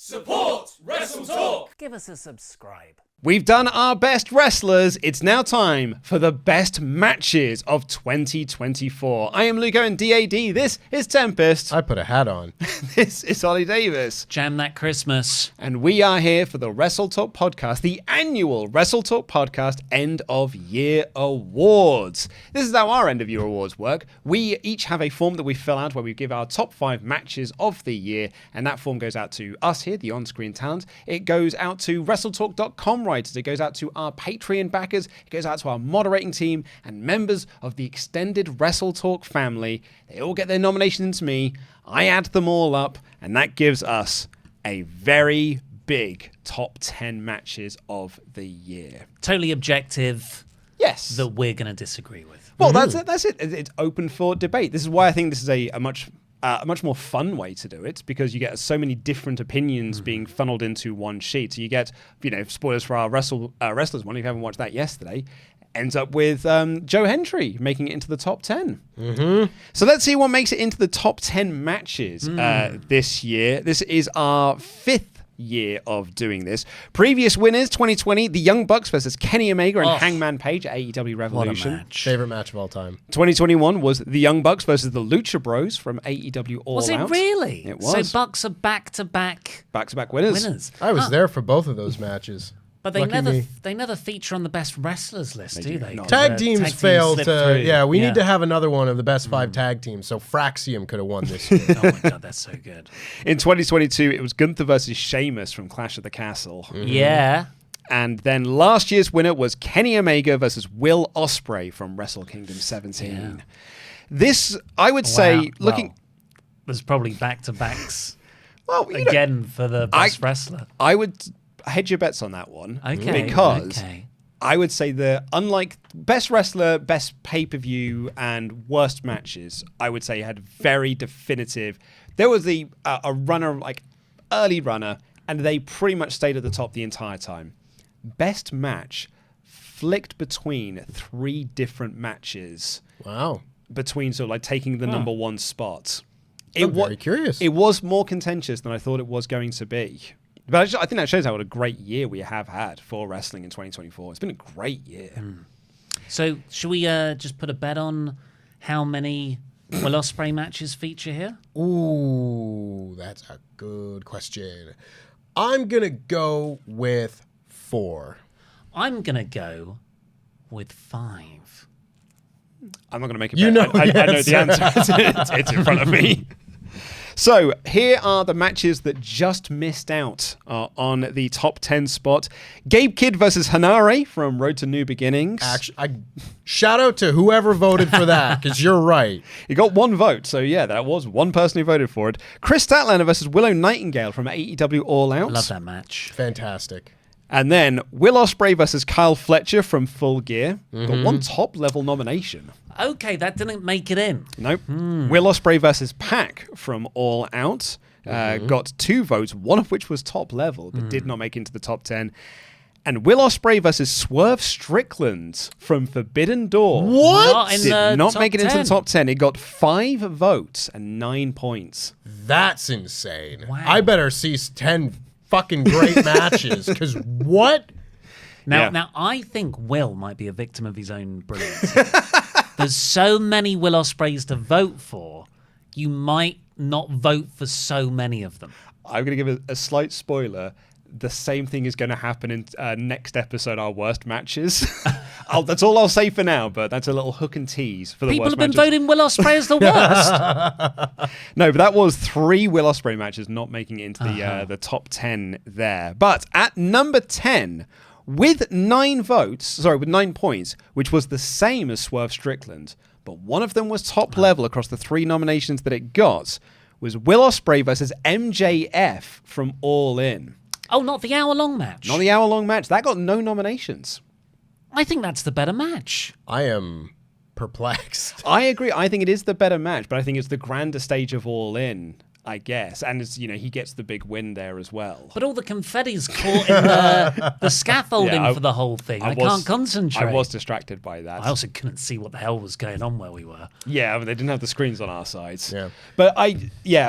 Support WrestleTalk! Give us a subscribe. We've done our best wrestlers. It's now time for the best matches of 2024. I am Luco and DAD. This is Tempest. I put a hat on. This is Oli Davis. Jam that Christmas. And we are here for the WrestleTalk Podcast, the annual WrestleTalk Podcast End of Year Awards. This is how our End of Year Awards work. We each have a form that we fill out where we give our top 5 matches of the year, and that form goes out to us here, the on-screen talent. It goes out to WrestleTalk.com writers. It goes out to our Patreon backers. It goes out to our moderating team and members of the extended WrestleTalk family. They all get their nominations to me. I add them all up, and that gives us a very big top 10 matches of the year. Totally objective. Yes. That we're going to disagree with. Well, that's it. It's open for debate. This is why I think this is a much more fun way to do it, because you get so many different opinions being funneled into one sheet. So you get, spoilers for our wrestlers one, if you haven't watched that yesterday, ends up with Joe Hendry making it into the top 10. So let's see what makes it into the top 10 matches this year. This is our 5th year of doing this. Previous winners, 2020, the Young Bucks versus Kenny Omega and Hangman Page at AEW Revolution. What a match. Favorite match of all time. 2021 was the Young Bucks versus the Lucha Bros from AEW All Out. Was it really? It was. So Bucks are back-to-back winners. I was there for both of those matches. But they Lucky never feature on the best wrestlers list, do they? Tag teams failed slip to. through. Yeah, we need to have another one of the best 5 tag teams. So Fraxium could have won this year. Oh my god, that's so good. In 2022, it was Gunther versus Sheamus from Clash of the Castle. Yeah. And then last year's winner was Kenny Omega versus Will Ospreay from Wrestle Kingdom 17. Yeah. This, I would say, looking... there's probably back-to-backs Well, again for the best wrestler. I would hedge your bets on that one. Okay. Because I would say that unlike best wrestler, best pay-per-view, and worst matches, I would say had very definitive... There was a runner, like early runner, and they pretty much stayed at the top the entire time. Best match flicked between 3 different matches. Wow. Between sort of like taking the number 1 spot. I'm very curious. It was more contentious than I thought it was going to be. But I think that shows how what a great year we have had for wrestling in 2024. It's been a great year. So should we just put a bet on how many Will Ospreay matches feature here? Ooh, that's a good question. I'm going to go with 4. I'm going to go with 5. I'm not going to make a bet. I know the answer. It's in front of me. So here are the matches that just missed out on the top 10 spot. Gabe Kidd versus Hanare from Road to New Beginnings. Actually, shout out to whoever voted for that, because you're right. He got 1 vote, so yeah, that was one person who voted for it. Chris Statlander versus Willow Nightingale from AEW All Out. I love that match. Fantastic. And then Will Ospreay versus Kyle Fletcher from Full Gear. Got 1 top-level nomination. Okay, that didn't make it in. Nope. Will Ospreay versus Pac from All Out. Got 2 votes, one of which was top-level, but did not make it into the top 10. And Will Ospreay versus Swerve Strickland from Forbidden Door. What? Did not make it into the top 10. It got 5 votes and 9 points. That's insane. Wow. I better see 10 fucking great matches, because what? Now, I think Will might be a victim of his own brilliance. There's so many Will Ospreays to vote for, you might not vote for so many of them. I'm going to give a slight spoiler. The same thing is going to happen in next episode, our worst matches. That's all I'll say for now, but that's a little hook and tease for the People worst have been matches. voting Will Ospreay as the worst. No, but that was 3 Will Ospreay matches not making it into the top 10 there. But at number 10, with 9 points, which was the same as Swerve Strickland, but one of them was top level across the 3 nominations that it got, was Will Ospreay versus MJF from All In. Oh, not the hour-long match. Not the hour-long match. That got no nominations. I think that's the better match. I am perplexed. I agree. I think it is the better match, but I think it's the grander stage of All In, I guess. And it's, he gets the big win there as well. But all the confetti's caught in the scaffolding for the whole thing. I can't concentrate. I was distracted by that. I also couldn't see what the hell was going on where we were. Yeah, but they didn't have the screens on our sides. Yeah. But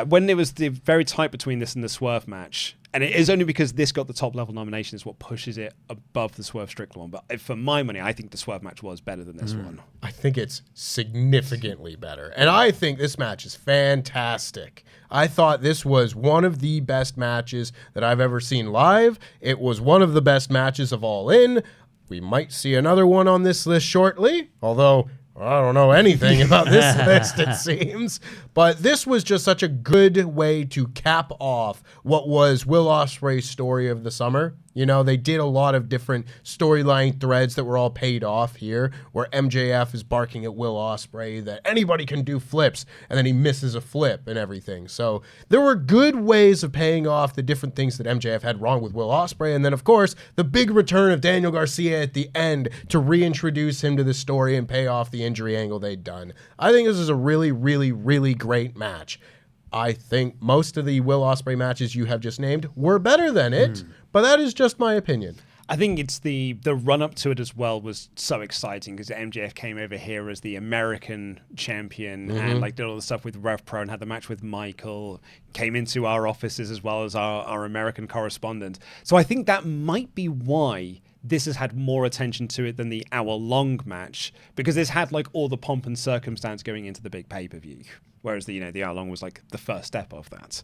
when it was very tight between this and the Swerve match, And it is only because this got the top level nomination is what pushes it above the Swerve Strickland one. But for my money, I think the Swerve match was better than this one. I think it's significantly better. And I think this match is fantastic. I thought this was one of the best matches that I've ever seen live. It was one of the best matches of All In. We might see another one on this list shortly, although I don't know anything about this list, it seems. But this was just such a good way to cap off what was Will Ospreay's story of the summer. You know, they did a lot of different storyline threads that were all paid off here, where MJF is barking at Will Ospreay that anybody can do flips, and then he misses a flip and everything. So there were good ways of paying off the different things that MJF had wrong with Will Ospreay. And then, of course, the big return of Daniel Garcia at the end to reintroduce him to the story and pay off the injury angle they'd done. I think this is a really, really, really great match. I think most of the Will Ospreay matches you have just named were better than it, but that is just my opinion. I think it's the run-up to it as well was so exciting because MJF came over here as the American champion and like did all the stuff with Rev Pro and had the match with Michael, came into our offices as well as our American correspondent. So I think that might be why this has had more attention to it than the hour-long match, because this had like all the pomp and circumstance going into the big pay-per-view, whereas the hour-long was like the first step of that.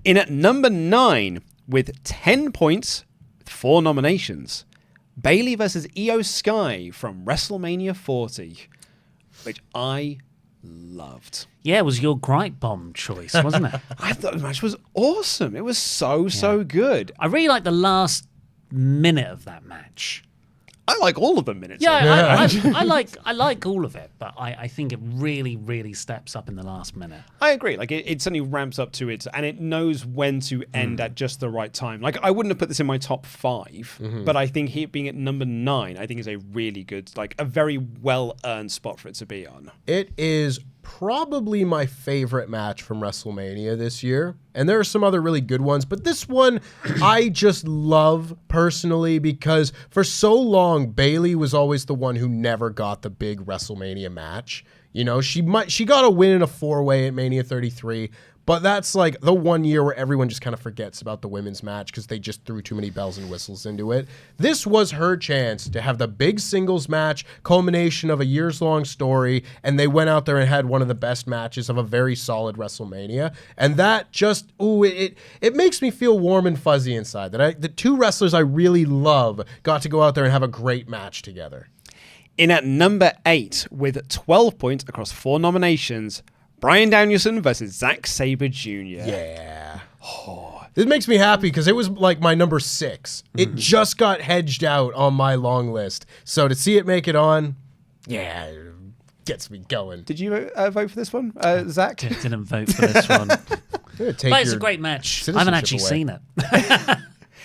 In at number 9 with 10 points, with 4 nominations, Bayley versus Io Sky from WrestleMania 40, which I loved. Yeah, it was your gripe bomb choice, wasn't it? I thought the match was awesome. It was so good. I really liked the last minute of that match. I like all of the minutes. Yeah, I like all of it, but I think it really, really steps up in the last minute. I agree. Like it suddenly ramps up to it, and it knows when to end at just the right time. Like I wouldn't have put this in my top 5, but I think it being at number 9, I think is a really good, like a very well earned spot for it to be on. It is probably my favorite match from WrestleMania this year. And there are some other really good ones, but this one I just love personally because for so long, Bayley was always the one who never got the big WrestleMania match. You know, she got a win in a 4-way at Mania 33, but that's like the one year where everyone just kind of forgets about the women's match because they just threw too many bells and whistles into it. This was her chance to have the big singles match, culmination of a years-long story, and they went out there and had one of the best matches of a very solid WrestleMania. And that just, it makes me feel warm and fuzzy inside that the two wrestlers I really love got to go out there and have a great match together. In at number 8 with 12 points across 4 nominations, Bryan Danielson versus Zack Sabre Jr. Yeah. Oh. This makes me happy because it was like my number 6. It just got hedged out on my long list. So to see it make it on, yeah, it gets me going. Did you vote for this one, Zach? Didn't vote for this one. But it's a great match. I haven't actually seen it.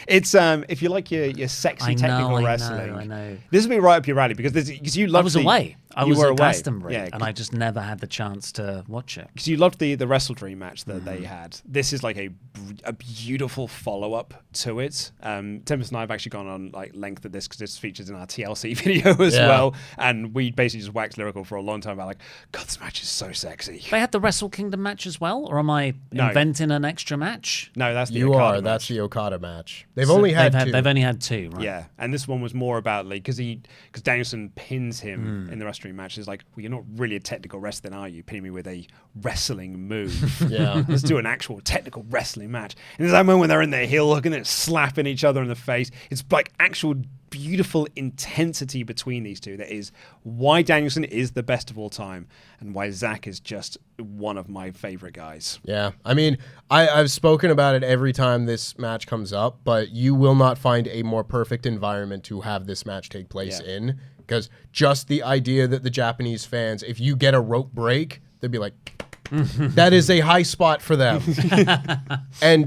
It's if you like your sexy technical wrestling. I know. This will be right up your alley because you loved. I was away. I was were at away. Glastonbury, Yeah, and I just never had the chance to watch it. because you loved the WrestleDream match that they had. This is like a beautiful follow up to it. Tempest and I have actually gone on like length of this because this features in our TLC video as well, and we basically just waxed lyrical for a long time about like, God, this match is so sexy. They had the Wrestle Kingdom match as well, or am I inventing an extra match? No, that's the You Okada are. match. That's the Okada match. They've only had 2. They've only had 2, right? Yeah, and this one was more about like because Danielson pins him in the WrestleDream match. It's like, well, you're not really a technical wrestler, are you? Pinning me with a wrestling move. Yeah. Let's do an actual technical wrestling match. And there's that moment when they're in their heel hooking and slapping each other in the face. It's like actual beautiful intensity between these two. That is why Danielson is the best of all time and why Zack is just one of my favorite guys. Yeah. I mean, I've spoken about it every time this match comes up, but you will not find a more perfect environment to have this match take place in. Because just the idea that the Japanese fans, if you get a rope break, they'd be like, that is a high spot for them. And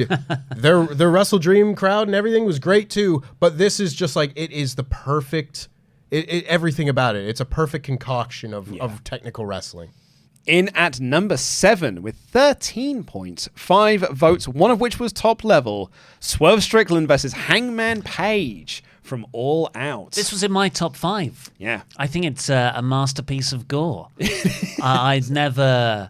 their WrestleDream crowd and everything was great too, but this is just like, it is the perfect, everything about it. It's a perfect concoction of technical wrestling. In at number 7 with 13 points, 5 votes, one of which was top level, Swerve Strickland versus Hangman Page from All Out. This was in my top 5. Yeah. I think it's a masterpiece of gore. I'd never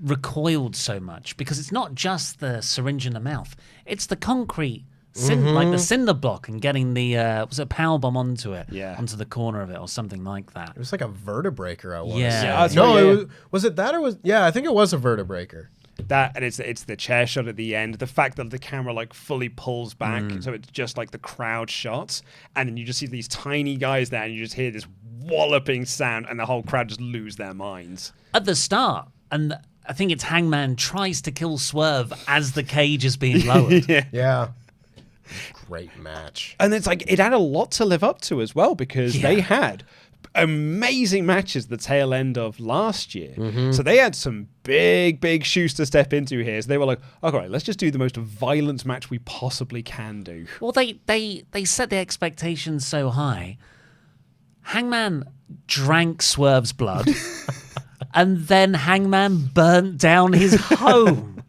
recoiled so much because it's not just the syringe in the mouth; it's the concrete, like the cinder block, and getting the was it a power bomb onto it, onto the corner of it, or something like that. It was like a vertebreaker. I want to Yeah. say. No, was it that or was? Yeah, I think it was a vertebreaker. That, and it's the chair shot at the end. The fact that the camera like fully pulls back, so it's just like the crowd shots, and then you just see these tiny guys there, and you just hear this walloping sound, and the whole crowd just lose their minds At the start, and I think it's Hangman tries to kill Swerve as the cage is being lowered. Yeah. Great match. And it's like it had a lot to live up to as well, because they had amazing matches the tail end of last year. So they had some big shoes to step into here. So they were like, okay, right, let's just do the most violent match we possibly can do. Well, they set the expectations so high. Hangman drank Swerve's blood, and then Hangman burnt down his home.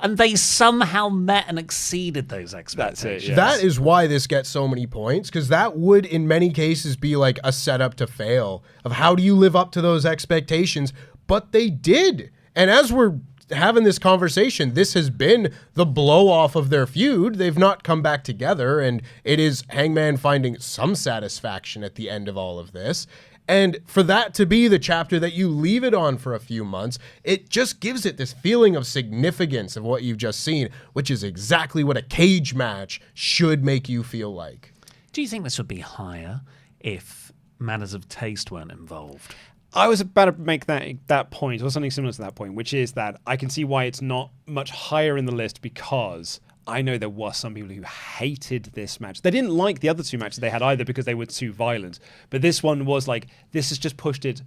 And they somehow met and exceeded those expectations. That's it, yeah. That is why this gets so many points, because that would, in many cases, be like a setup to fail of how do you live up to those expectations. But they did. And as we're having this conversation, this has been the blow off of their feud. They've not come back together, and it is Hangman finding some satisfaction at the end of all of this. And for that to be the chapter that you leave it on for a few months, it just gives it this feeling of significance of what you've just seen, which is exactly what a cage match should make you feel like. Do you think this would be higher if matters of taste weren't involved? I was about to make that point, or something similar to that point, which is that I can see why it's not much higher in the list, because I know there were some people who hated this match. They didn't like the other two matches they had either because they were too violent. But this one was like, this has just pushed it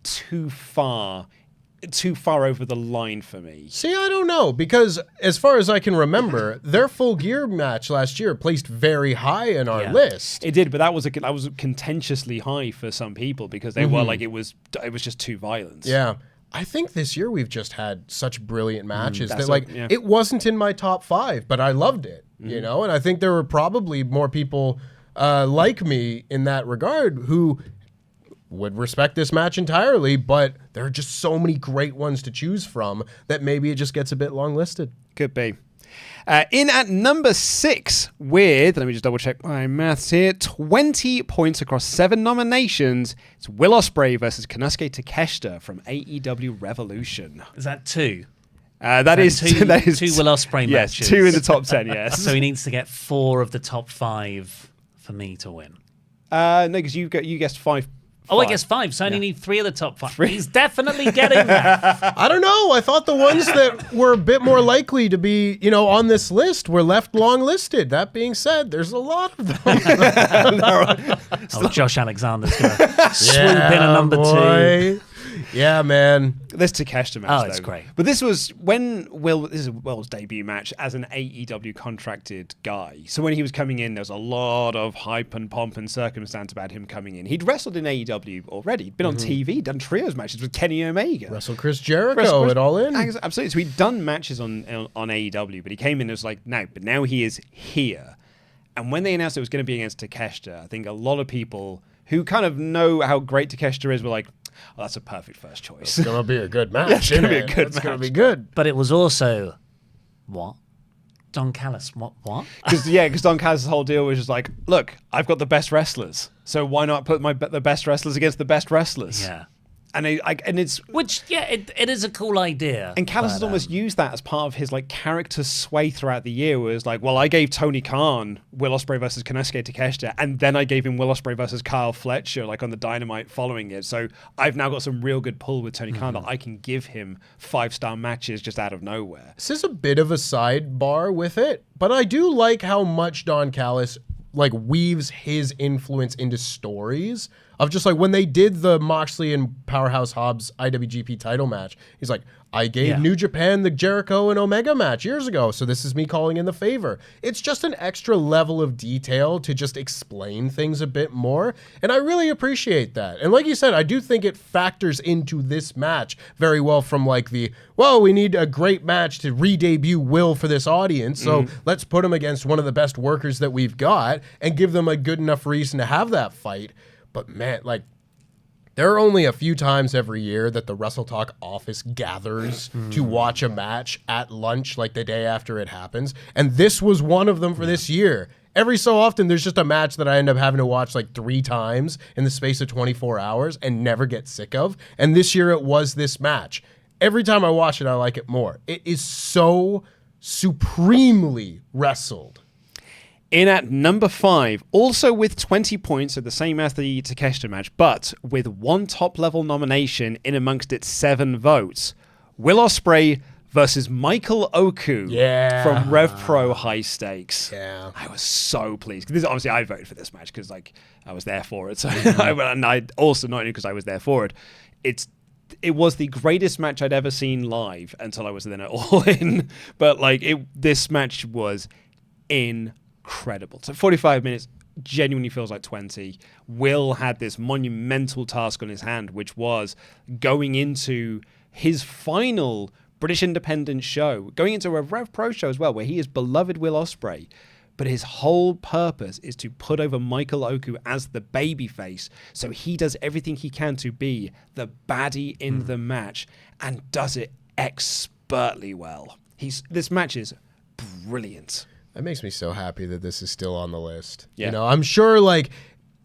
too far over the line for me. See, I don't know, because as far as I can remember, their Full Gear match last year placed very high in our list. It did, but that was contentiously high for some people because they were like, it was just too violent. Yeah. I think this year we've just had such brilliant matches that it wasn't in my top 5, but I loved it, you know? And I think there were probably more people like me in that regard who would respect this match entirely, but there are just so many great ones to choose from that maybe it just gets a bit long listed. Could be. In at number 6 with, let me just double check my maths here, 20 points across 7 nominations, it's Will Ospreay versus Konosuke Takeshita from AEW Revolution. Is that 2? That is two two Will Ospreay yes, matches. 2 in the top 10, yes. So he needs to get 4 of the top 5 for me to win. No, because you guessed 5. Oh, I guess 5. So I only need 3 of the top 5. He's definitely getting that. I don't know. I thought the ones that were a bit more likely to be, on this list were left long listed. That being said, there's a lot of them. Josh Alexander's going to swoop in a number 2. Yeah, man. This Takeshita match, it's though. great. But this is Will's debut match as an AEW contracted guy. So when he was coming in, there was a lot of hype and pomp and circumstance about him coming in. He'd wrestled in AEW already, been on TV, done trios matches with Kenny Omega. Wrestled Chris Jericho at All In. Absolutely. So he'd done matches on AEW, but he came in and was like, no, but now he is here. And when they announced it was going to be against Takeshita, I think a lot of people who kind of know how great Takeshita is were like, oh, that's a perfect first choice. It's going to be a good match. It's going to be a good match. It's going to be good. But it was also, what? Don Callis, what? Because Don Callis' whole deal was just like, look, I've got the best wrestlers, so why not put the best wrestlers against the best wrestlers? Yeah. And it's it is a cool idea. And Callis has almost used that as part of his character sway throughout the year, where it's like, well, I gave Tony Khan Will Ospreay versus Konosuke Takeshita, and then I gave him Will Ospreay versus Kyle Fletcher, on the Dynamite following it. So I've now got some real good pull with Tony Khan that I can give him 5-star matches just out of nowhere. This is a bit of a sidebar with it, but I do like how much Don Callis weaves his influence into stories of just when they did the Moxley and Powerhouse Hobbs IWGP title match. He's like, I gave New Japan the Jericho and Omega match years ago, so this is me calling in the favor. It's just an extra level of detail to just explain things a bit more, and I really appreciate that. And like you said, I do think it factors into this match very well from we need a great match to re-debut Will for this audience, so let's put him against one of the best workers that we've got and give them a good enough reason to have that fight. But man, There are only a few times every year that the WrestleTalk office gathers to watch a match at lunch, like the day after it happens. And this was one of them for this year. Every so often, there's just a match that I end up having to watch like 3 times in the space of 24 hours and never get sick of. And this year it was this match. Every time I watch it, I like it more. It is so supremely wrestled. In at number 5, also with 20 points, so the same as the Takeshita match, but with 1 top-level nomination in amongst its 7 votes, Will Ospreay versus Michael Oku from Rev Pro High Stakes. Yeah. I was so pleased. This, obviously, I voted for this match because I was there for it. So and I also not only because I was there for it. It was the greatest match I'd ever seen live until I was then at All In. But this match was incredible. So 45 minutes genuinely feels like 20. Will had this monumental task on his hand, which was going into his final British independent show, going into a Rev Pro show as well, where he is beloved Will Ospreay. But his whole purpose is to put over Michael Oku as the babyface. So he does everything he can to be the baddie in the match and does it expertly well. This match is brilliant. That makes me so happy that this is still on the list. Yeah. You know, I'm sure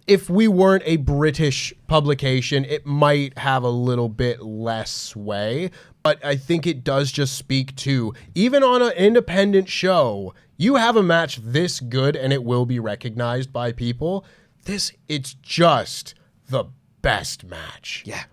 if we weren't a British publication, it might have a little bit less sway. But I think it does just speak to, even on an independent show, you have a match this good and it will be recognized by people. It's just the best match. Yeah.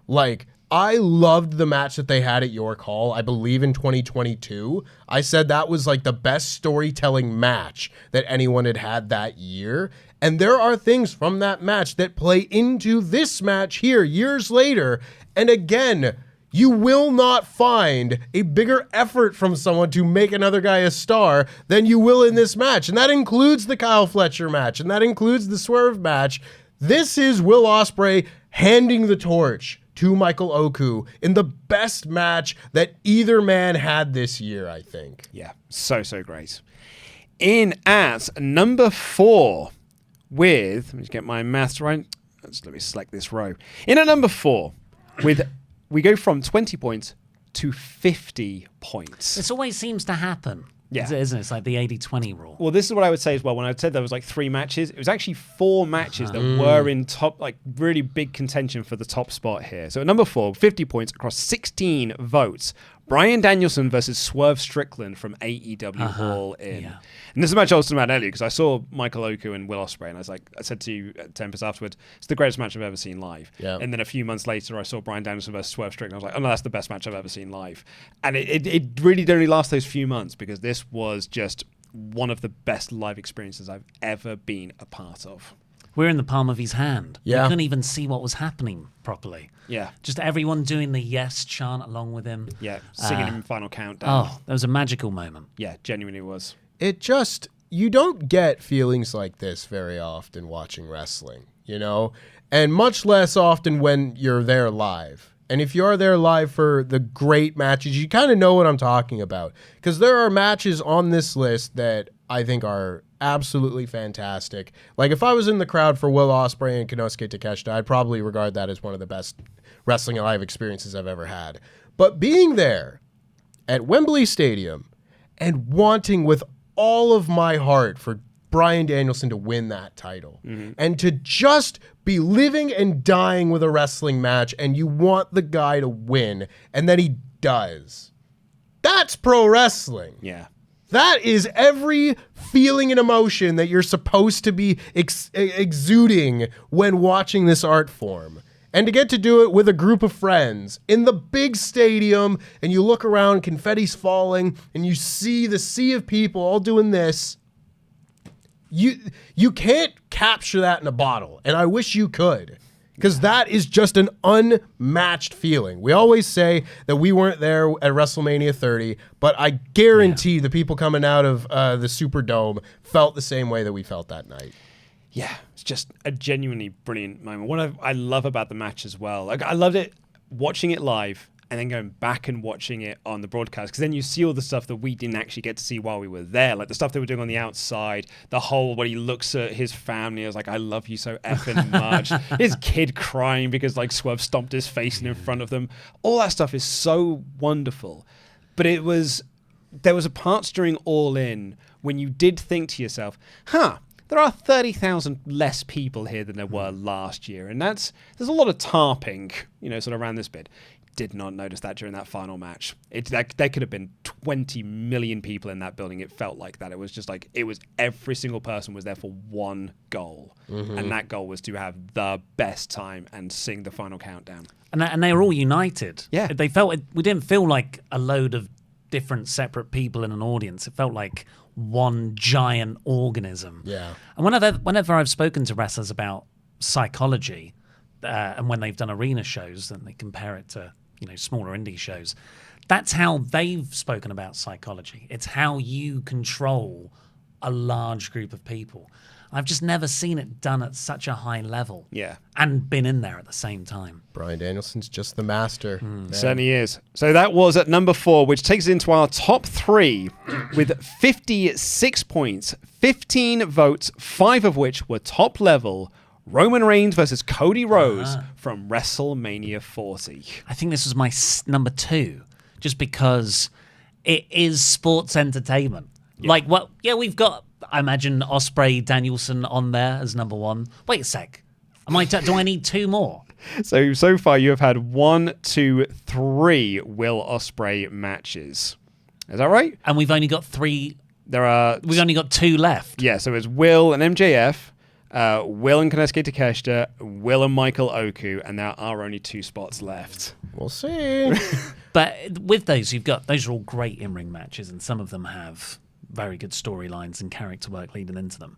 I loved the match that they had at York Hall, I believe in 2022. I said that was the best storytelling match that anyone had that year. And there are things from that match that play into this match here years later. And again, you will not find a bigger effort from someone to make another guy a star than you will in this match. And that includes the Kyle Fletcher match, and that includes the Swerve match. This is Will Ospreay handing the torch to Michael Oku in the best match that either man had this year, I think. Yeah, so great. In at number 4 with, let me just get my maths right. Let me select this row. In at number 4 with, we go from 20 points to 50 points. This always seems to happen. Yeah. Isn't it? It's like the 80-20 rule. Well, this is what I would say as well. When I said there was 3 matches, it was actually 4 matches that were in top, really big contention for the top spot here. So at number 4, 50 points across 16 votes. Bryan Danielson versus Swerve Strickland from AEW All In. Yeah. And this is a match I was talking about earlier because I saw Michael Oku and Will Ospreay, and I said to you at Tempest afterwards, it's the greatest match I've ever seen live. Yeah. And then a few months later, I saw Bryan Danielson versus Swerve Strickland. I was like, oh no, that's the best match I've ever seen live. And it really did only last those few months because this was just one of the best live experiences I've ever been a part of. We're in the palm of his hand. Yeah. You couldn't even see what was happening properly. Yeah. Just everyone doing the yes chant along with him. Yeah, singing him Final Countdown. Oh, that was a magical moment. Yeah, genuinely was. You don't get feelings like this very often watching wrestling, you know? And much less often when you're there live. And if you're there live for the great matches, you kind of know what I'm talking about. Because there are matches on this list that I think are absolutely fantastic. If I was in the crowd for Will Ospreay and Konosuke Takeshita, I'd probably regard that as one of the best wrestling live experiences I've ever had. But being there at Wembley Stadium and wanting with all of my heart for Bryan Danielson to win that title and to just be living and dying with a wrestling match, and you want the guy to win, and then he does. That's pro wrestling. Yeah. That is every feeling and emotion that you're supposed to be exuding when watching this art form. And to get to do it with a group of friends in the big stadium, and you look around, confetti's falling, and you see the sea of people all doing this. You can't capture that in a bottle, and I wish you could. Because that is just an unmatched feeling. We always say that we weren't there at WrestleMania 30, but I guarantee the people coming out of the Superdome felt the same way that we felt that night. Yeah, it's just a genuinely brilliant moment. What I love about the match as well, I loved it watching it live and then going back and watching it on the broadcast, because then you see all the stuff that we didn't actually get to see while we were there, like the stuff they were doing on the outside, the whole when he looks at his family, I was like, I love you so effing much. His kid crying because like Swerve stomped his face in front of them. All that stuff is so wonderful. But there was a parts during All In when you did think to yourself, there are 30,000 less people here than there were last year. And there's a lot of tarping, sort of around this bit. Did not notice that during that final match. There could have been 20 million people in that building. It felt like that. It was just like, it was every single person was there for one goal. And that goal was to have the best time and sing the final countdown. And they were all united. Yeah. We didn't feel like a load of different separate people in an audience. It felt like one giant organism. Yeah. And whenever I've spoken to wrestlers about psychology, and when they've done arena shows and they compare it to smaller indie shows, that's how they've spoken about psychology. It's how you control a large group of people. I've just never seen it done at such a high level. Yeah. And been in there at the same time. Bryan Danielson's just the master. Certainly is. So that was at number 4, which takes us into our top 3 with 56 points, 15 votes, 5 of which were top level. Roman Reigns versus Cody Rhodes from WrestleMania 40. I think this was my number 2, just because it is sports entertainment. Yeah. We've got, I imagine, Ospreay Danielson on there as number 1. Wait a sec. Do I need 2 more? So far you have had 1, 2, 3 Will Ospreay matches. Is that right? And we've only got 3. We've only got 2 left. Yeah, so it's Will and MJF, Will and Konosuke Takeshita, Will and Michael Oku, and there are only 2 spots left. We'll see. But with those, those are all great in-ring matches, and some of them have very good storylines and character work leading into them.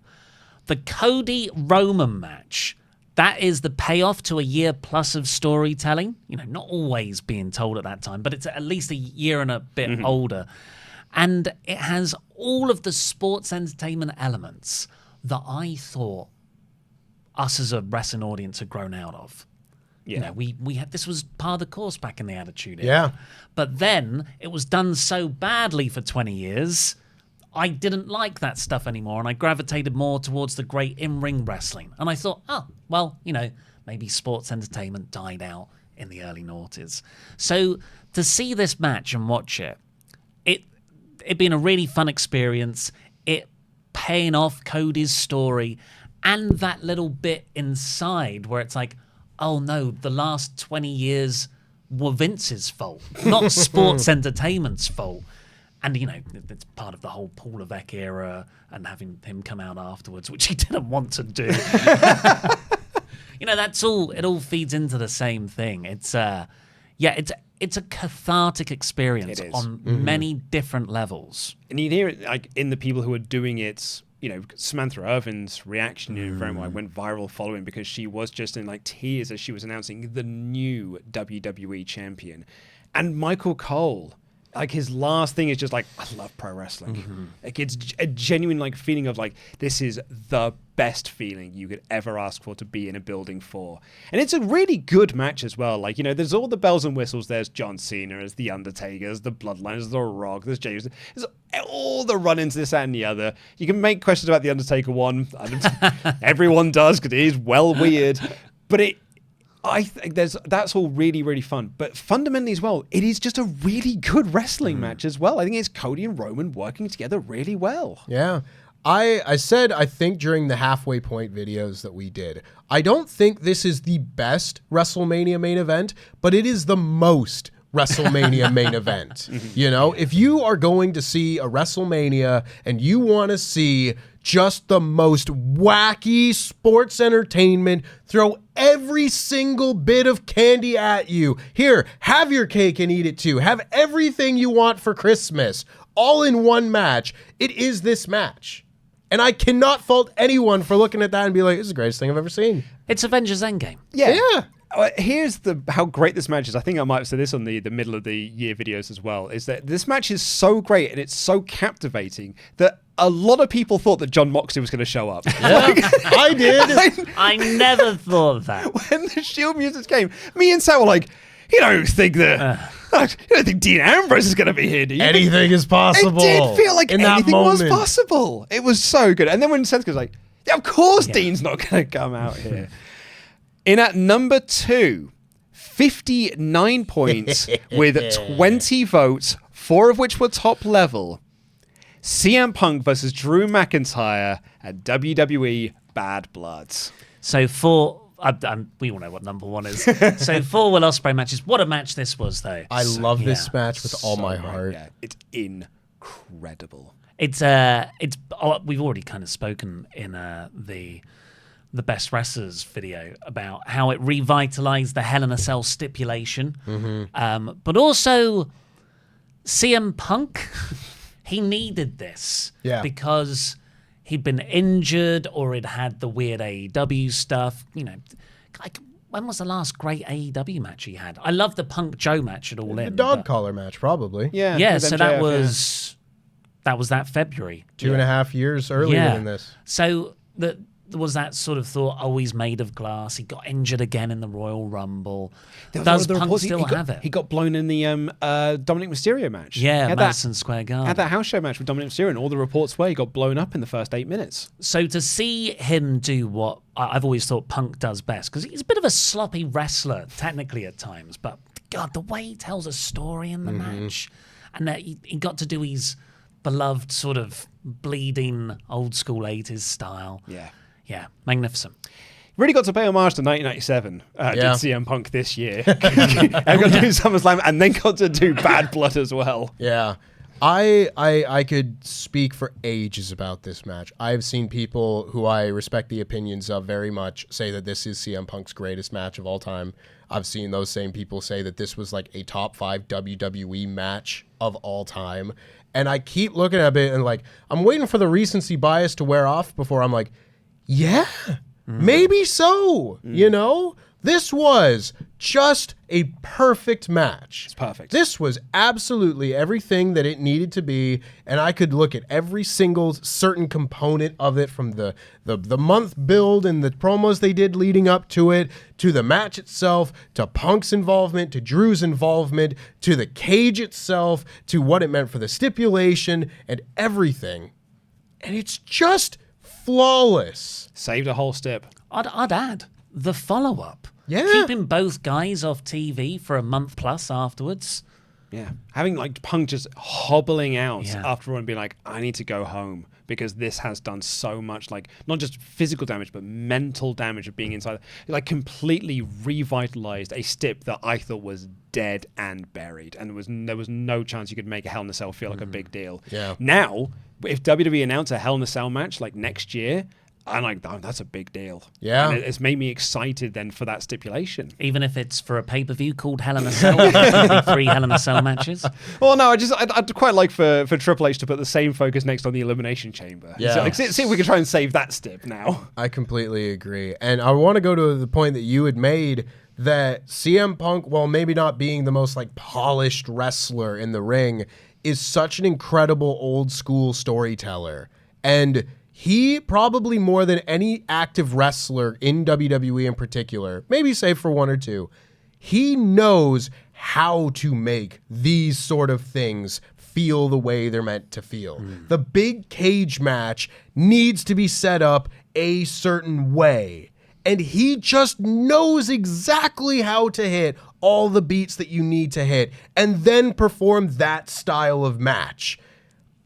The Cody Roman match, that is the payoff to a year plus of storytelling. Not always being told at that time, but it's at least a year and a bit older. And it has all of the sports entertainment elements that I thought us as a wrestling audience had grown out of. Yeah. We had, this was part of the course back in the Attitude Era. Yeah. But then it was done so badly for 20 years, I didn't like that stuff anymore, and I gravitated more towards the great in-ring wrestling. And I thought, maybe sports entertainment died out in the early noughties. So to see this match and watch it being a really fun experience, it paying off Cody's story, and that little bit inside where it's like, oh no, the last 20 years were Vince's fault, not sports entertainment's fault. And, it's part of the whole Paul Levesque era and having him come out afterwards, which he didn't want to do. That's all, it all feeds into the same thing. It's a cathartic experience on many different levels. And you hear it like in the people who are doing it. Samantha Irvin's reaction very much went viral following, because she was just in like tears as she was announcing the new WWE champion. And Michael Cole, like his last thing is just like, I love pro wrestling. Like it's a genuine like feeling of like, this is the best feeling you could ever ask for to be in a building for. And it's a really good match as well. Like, there's all the bells and whistles. There's John Cena, there's The Undertaker, there's the Bloodline, there's The Rock, there's James. There's all the run-ins, this and the other. You can make questions about The Undertaker one. Everyone does, because it is well weird. But I think that's all really, really fun. But fundamentally as well, it is just a really good wrestling match as well. I think it's Cody and Roman working together really well. Yeah. I said, I think during the halfway point videos that we did, I don't think this is the best WrestleMania main event, but it is the most WrestleMania main event. If you are going to see a WrestleMania and you want to see just the most wacky sports entertainment, throw every single bit of candy at you. Here, have your cake and eat it too. Have everything you want for Christmas, all in one match. It is this match. And I cannot fault anyone for looking at that and be like, this is the greatest thing I've ever seen. It's Avengers Endgame. Yeah. Here's how great this match is. I think I might have said this on the middle of the year videos as well, is that this match is so great and it's so captivating that a lot of people thought that Jon Moxley was going to show up. Yeah, I did. I never thought of that. When the Shield music came, me and Sal were like, you don't think that You don't think Dean Ambrose is going to be here, do you? Anything is possible. It did feel like in that anything was moment. possible. It was so good. And then when Seth goes like, yeah, of course Dean's not going to come out here. In at number 2, 59 points with 20 votes, 4 of which were top level. CM Punk versus Drew McIntyre at WWE Bad Blood. So we all know what number 1 is. So 4 Will Ospreay matches. What a match this was, though. I love this match with all my heart. Yeah, it's incredible. It's we've already kind of spoken in the Best Wrestlers video about how it revitalized the Hell in a Cell stipulation. But also CM Punk, he needed this because he'd been injured or he'd had the weird AEW stuff. You know, like, when was the last great AEW match he had? I love the Punk Joe match at All In. The dog collar match, probably. Yeah, with so MJF, that was that February. 2.5 years earlier than this. So there was that sort of thought, oh, he's made of glass. He got injured again in the Royal Rumble. Does Punk still have it? He got blown in the Dominic Mysterio match. Yeah, Madison Square Garden. Had that house show match with Dominic Mysterio, and all the reports were he got blown up in the first 8 minutes. So to see him do what I've always thought Punk does best, because he's a bit of a sloppy wrestler, technically at times, but God, the way he tells a story in the match, and that he got to do his beloved sort of bleeding old school 80s style. Yeah, magnificent. Really got to pay homage to 1997, did CM Punk this year. And got to do SummerSlam and then got to do Bad Blood as well. Yeah. I could speak for ages about this match. I've seen people who I respect the opinions of very much say that this is CM Punk's greatest match of all time. I've seen those same people say that this was like a top 5 WWE match of all time. And I keep looking at it and like, I'm waiting for the recency bias to wear off before I'm like, yeah, maybe so. You know, this was just a perfect match. It's perfect. This was absolutely everything that it needed to be, and I could look at every single certain component of it, from the month build and the promos they did leading up to it, to the match itself, to Punk's involvement, to Drew's involvement, to the cage itself, to what it meant for the stipulation and everything. And it's just flawless. Saved a whole step. I'd add the follow-up. Yeah. Keeping both guys off TV for a month plus afterwards. Yeah. Having like Punk just hobbling out Yeah. after all and being like, I need to go home because this has done so much, like not just physical damage, but mental damage of being inside. It like completely revitalized a stip that I thought was dead and buried. And there was no chance you could make a Hell in a Cell feel like a big deal. Yeah. Now, if WWE announce a Hell in a Cell match like next year, I'm like, oh, that's a big deal. Yeah. And it's made me excited then for that stipulation. Even if it's for a pay-per-view called Hell in a Cell, with 3 Hell in a Cell matches. Well, no, I'd quite like for Triple H to put the same focus next on the Elimination Chamber. Yeah. So, like, see if we can try and save that stip now. I completely agree. And I want to go to the point that you had made that CM Punk, while maybe not being the most like polished wrestler in the ring, is such an incredible old school storyteller. And he probably more than any active wrestler in WWE in particular, maybe save for one or two, he knows how to make these sort of things feel the way they're meant to feel. The big cage match needs to be set up a certain way. And he just knows exactly how to hit all the beats that you need to hit and then perform that style of match.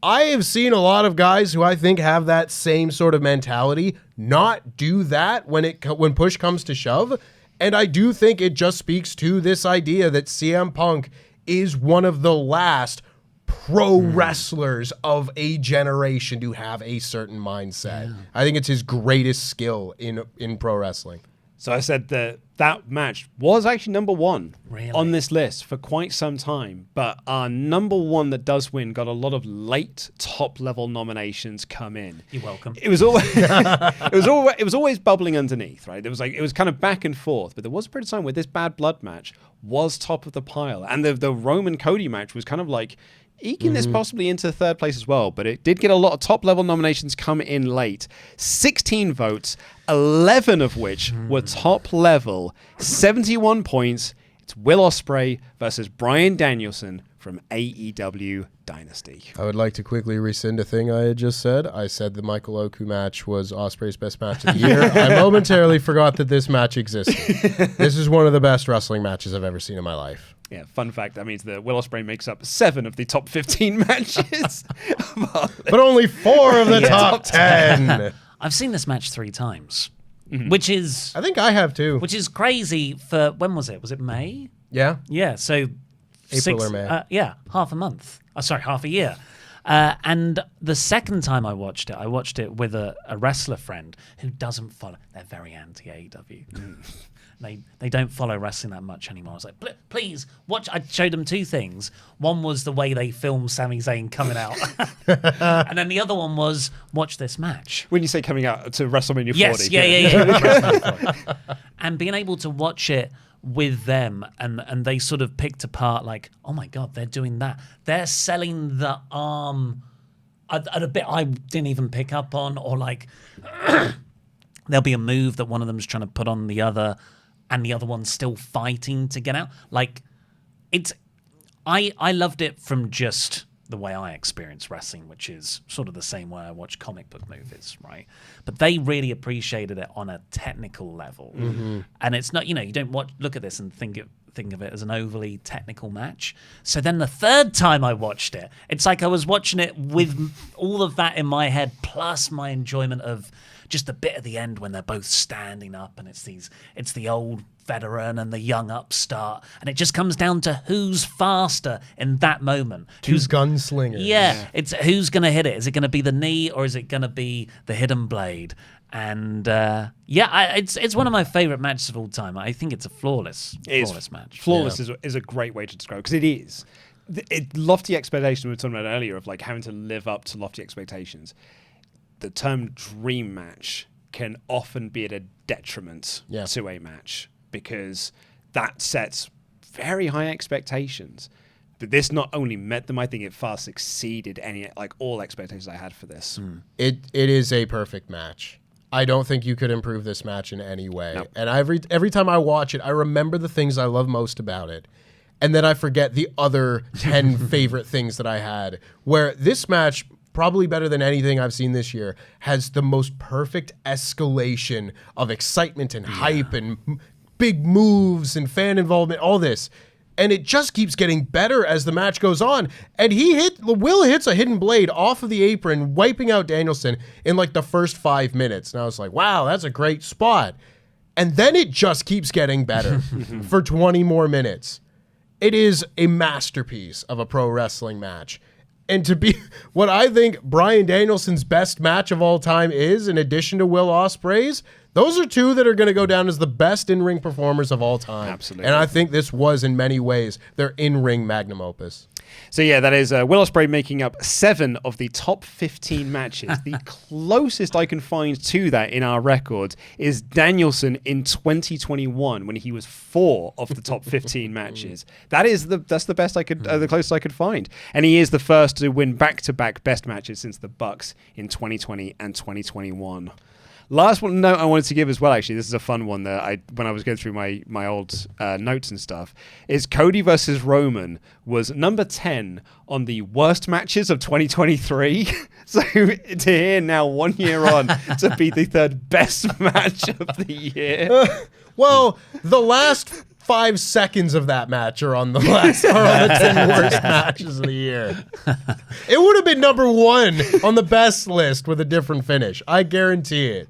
I have seen a lot of guys who I think have that same sort of mentality not do that when push comes to shove. And I do think it just speaks to this idea that CM Punk is one of the last pro wrestlers of a generation to have a certain mindset. Yeah. I think it's his greatest skill in pro wrestling. So I said that match was actually number 1 Really? on this list for quite some time. But our number 1 that does win got a lot of late top level nominations come in. You're welcome. It was always it was always bubbling underneath, right? It was kind of back and forth, but there was a period of time where this Bad Blood match was top of the pile, and the Roman Cody match was kind of like eking this possibly into third place as well, but it did get a lot of top-level nominations come in late. 16 votes, 11 of which were top-level, 71 points, It's Will Ospreay versus Bryan Danielson from AEW Dynasty. I would like to quickly rescind a thing I had just said. I said the Michael Oku match was Ospreay's best match of the year. I momentarily forgot that this match existed. This is one of the best wrestling matches I've ever seen in my life. Yeah, fun fact, that means that Will Ospreay makes up 7 of the top 15 matches. But only 4 of the top 10. I've seen this match 3 times, which is I think I have too. which is crazy for, when was it? Was it May? Yeah. Yeah, so April or May. half a month. Half a year. And the second time I watched it with a wrestler friend who doesn't follow. They're very anti AEW. They don't follow wrestling that much anymore. I was like, please watch. I showed them 2 things. One was the way they filmed Sami Zayn coming out, and then the other one was watch this match. When you say coming out to WrestleMania 40. Yes, yeah. And being able to watch it with them, and they sort of picked apart like, oh my God, they're doing that. They're selling the arm at a bit I didn't even pick up on, or like there'll be a move that one of them's trying to put on the other, and the other one's still fighting to get out. Like, I loved it from just the way I experience wrestling, which is sort of the same way I watch comic book movies, right? But they really appreciated it on a technical level. And it's not, you don't look at this and think of it as an overly technical match. So then the third time I watched it, it's like I was watching it with all of that in my head, plus my enjoyment of just the bit at the end when they're both standing up, and it's the old veteran and the young upstart, and it just comes down to who's faster in that moment. Who's gunslingers. Yeah, it's who's going to hit it. Is it going to be the knee, or is it going to be the hidden blade? And it's one of my favorite matches of all time. I think it's a flawless match. Flawless is a great way to describe it, because it is. Lofty expectations we were talking about earlier, of like having to live up to lofty expectations. The term dream match can often be at a detriment to a match, because that sets very high expectations. But this not only met them, I think it far exceeded all expectations I had for this. It is a perfect match. I don't think you could improve this match in any way. Nope. And every time I watch it, I remember the things I love most about it. And then I forget the other 10 favorite things that I had. Where this match, probably better than anything I've seen this year, has the most perfect escalation of excitement and hype and big moves and fan involvement, all this. And it just keeps getting better as the match goes on. And Will hits a hidden blade off of the apron, wiping out Danielson in like the first 5 minutes. And I was like, wow, that's a great spot. And then it just keeps getting better for 20 more minutes. It is a masterpiece of a pro wrestling match. And to be what I think Bryan Danielson's best match of all time is, in addition to Will Ospreay's, those are 2 that are going to go down as the best in-ring performers of all time. Absolutely. And I think this was, in many ways, their in-ring magnum opus. So yeah, that is Will Ospreay making up 7 of the top 15 matches. The closest I can find to that in our records is Danielson in 2021, when he was 4 of the top 15 matches. That's the best I could, the closest I could find. And he is the first to win back-to-back best matches since the Bucks in 2020 and 2021. Last one note I wanted to give as well, actually, this is a fun one that when I was going through my old notes and stuff, is Cody versus Roman was number 10 on the worst matches of 2023. So to hear now, 1 year on, to be the 3rd best match of the year. Well, the last 5 seconds of that match are on the 10 worst matches of the year. It would have been number 1 on the best list with a different finish. I guarantee it.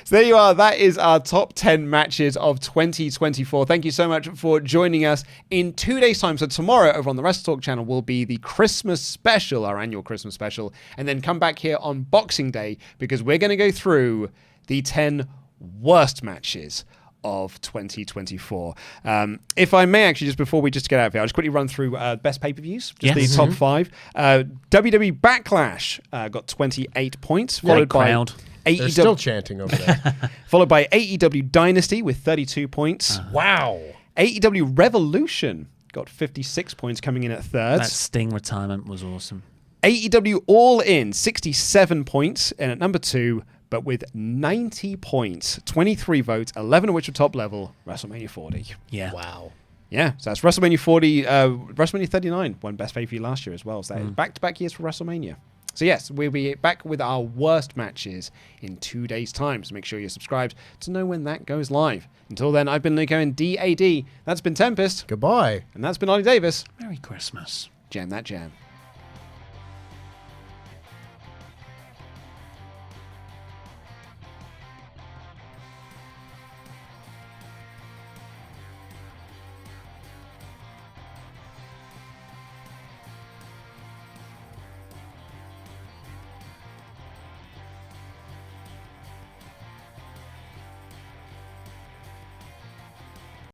So there you are. That is our top 10 matches of 2024. Thank you so much for joining us. In 2 days' time, so tomorrow over on the WrestleTalk channel will be the Christmas special, our annual Christmas special, and then come back here on Boxing Day, because we're going to go through the 10 worst matches of 2024. If I may, actually, just before we just get out of here, I'll just quickly run through best pay-per-views, the top 5. WWE Backlash got 28 points, followed by crowd. AEW. They're still chanting over there. Followed by AEW Dynasty with 32 points. Wow. AEW Revolution got 56 points, coming in at 3rd. That Sting retirement was awesome. AEW All In, 67 points, and at number 2, but with 90 points, 23 votes, 11 of which were top level, WrestleMania 40. Yeah. Wow. Yeah, so that's WrestleMania 40, WrestleMania 39 won Best Pay-Per-View last year as well. So that is back-to-back years for WrestleMania. So yes, we'll be back with our worst matches in 2 days' time. So make sure you're subscribed to know when that goes live. Until then, I've been Nico and DAD. That's been Tempest. Goodbye. And that's been Ollie Davis. Merry Christmas. Jam that jam.